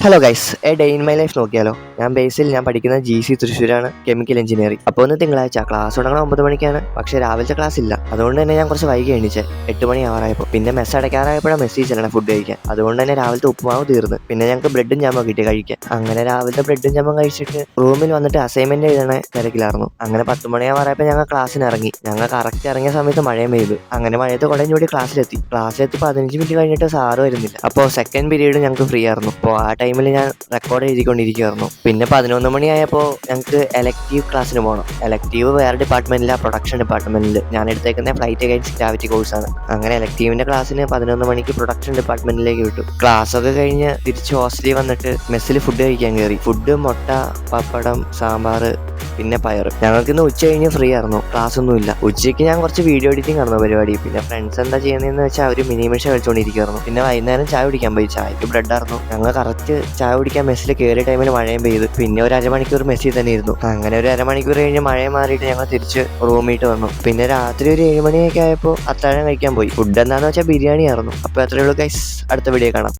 Hello guys, day in my life നോക്കിയാലോ. ഞാൻ പഠിക്കുന്ന GC തൃശ്ശൂരാണ്, കെമിക്കൽ എഞ്ചിനീയറിംഗ്. അപ്പോൾ ഒന്ന് തിങ്കളാഴ്ച ക്ലാസ് തുടങ്ങണം 9 മണിക്കാണ്. പക്ഷേ രാവിലത്തെ ക്ലാസ് ഇല്ല. അതുകൊണ്ട് തന്നെ ഞാൻ കുറച്ച് വൈകി എണീച്ചേ, 8 മണി ആവാറായപ്പോൾ. പിന്നെ മെസ്സ് അടയ്ക്കാറായപ്പോഴാണ് മെസ്സിൽ ചെല്ലണം ഫുഡ് കഴിക്കാൻ. അതുകൊണ്ട് തന്നെ രാവിലത്തെ ഉപ്പുമാവ് തീർന്ന്. പിന്നെ ഞങ്ങൾക്ക് ബ്രെഡും ജാമും കിട്ടി കഴിക്കാൻ. അങ്ങനെ രാവിലത്തെ ബ്രെഡും ജാമും കഴിച്ചിട്ട് റൂമിൽ വന്നിട്ട് അസൈൻമെന്റ് എഴുതണ തിരക്കിലായിരുന്നു. അങ്ങനെ 10 മണി ആവാറായപ്പോൾ ഞങ്ങൾ ക്ലാസ്സിന് ഇറങ്ങി. ഞങ്ങൾ കറക്റ്റ് ഇറങ്ങിയ സമയത്ത് മഴയും പെയ്തു. അങ്ങനെ മഴയത്ത് കുടയും ചൂടി ക്ലാസ്സിലെത്തി 15 മിനിറ്റ് കഴിഞ്ഞിട്ട് സാറ് വരുന്നില്ല. അപ്പോൾ സെക്കൻഡ് പീരീഡ് ഞങ്ങൾക്ക് ഫ്രീ ആയിരുന്നു. അപ്പോൾ ആ ടൈമിൽ ഞാൻ റെക്കോർഡ് എഴുതിക്കൊണ്ടിരിക്കുവായിരുന്നു. പിന്നെ 11 മണിയായപ്പോൾ ഞങ്ങൾക്ക് എലക്റ്റീവ് ക്ലാസ്സിന് പോകണം. എലക്റ്റീവ് വേറെ ഡിപ്പാർട്ട്മെന്റില്ല, പ്രൊഡക്ഷൻ ഡിപ്പാർട്ട്മെന്റിൽ. ഞാൻ എടുത്തേക്കുന്ന ഫ്ലൈറ്റ് അഗൈൻസ്റ്റ് ഗ്രാവിറ്റി കോഴ്സാണ്. അങ്ങനെ എലക്റ്റീവിന്റെ ക്ലാസ്സിന് 11 മണിക്ക് പ്രൊഡക്ഷൻ ഡിപ്പാർട്ട്മെന്റിലേക്ക് വിട്ടു. ക്ലാസ് ഒക്കെ കഴിഞ്ഞ് തിരിച്ച് ഹോസ്റ്റലിൽ വന്നിട്ട് മെസ്സിൽ ഫുഡ് കഴിക്കാൻ കയറി. ഫുഡ് മുട്ട, പപ്പടം, സാമ്പാർ, പിന്നെ പയർ. ഞങ്ങൾക്ക് ഇന്ന് ഉച്ച കഴിഞ്ഞ് ഫ്രീ ആയിരുന്നു, ക്ലാസ് ഒന്നും ഇല്ല. ഉച്ചയ്ക്ക് ഞാൻ കുറച്ച് വീഡിയോ എഡിറ്റിംഗ് ആയിരുന്നു പരിപാടി. പിന്നെ ഫ്രണ്ട്സ് എന്താ ചെയ്യുന്നതെന്ന് വെച്ചാൽ അവർ മിനിമിഷ കളിച്ചുകൊണ്ടിരിക്കുവായിരുന്നു. പിന്നെ വൈകുന്നേരം ചായ കുടിക്കാൻ പോയി. ചായക്ക് ബ്രെഡ് ആയിരുന്നു. ഞങ്ങൾ കറക്റ്റ് ചായ കുടിക്കാൻ മെസ്സിൽ കയറിയ ടൈമിൽ മഴയും പെയ്തു. പിന്നെ ഒരു അരമണിക്കൂർ മെസ്സിൽ തന്നെ ഇരുന്നു. അങ്ങനെ ഒരു അരമണിക്കൂർ കഴിഞ്ഞ് മഴ മാറിയിട്ട് ഞങ്ങൾ തിരിച്ച് റൂമിട്ട് വന്നു. പിന്നെ രാത്രി ഒരു 7 മണിയൊക്കെ ആയപ്പോൾ അത്താഴം കഴിക്കാൻ പോയി. ഫുഡ് എന്താണെന്ന് വെച്ചാൽ ബിരിയാണി ആയിരുന്നു. അപ്പോൾ അത്രയേ ഉള്ളൂ ഗൈസ്, അടുത്ത വീഡിയോ കാണാം.